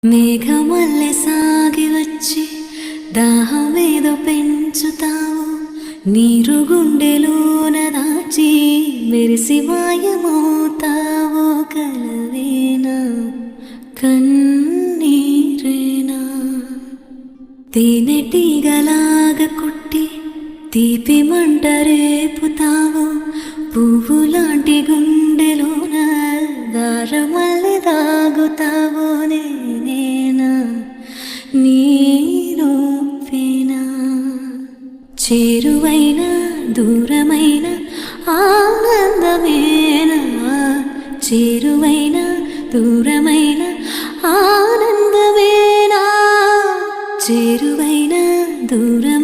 మేఘమల్లె సాగి వచ్చి దాహమేదో పెంచుతావు, నీరు గుండెలోన దాచి మెరిసి మాయమవుతావు. కలవేనా కన్నీరేనా తేనెటీగలాగా కుట్టి తీపి మంట రేపుతావు, పువ్వులాంటి గుండెలోన దారమల్లె దాగుతావు. నేనేనా నీరూపేనా చేరువైన దూరమైన ఆనందమేనా, చేరువైన దూరమైన ఆనందమేనా, చేరువైన దూరం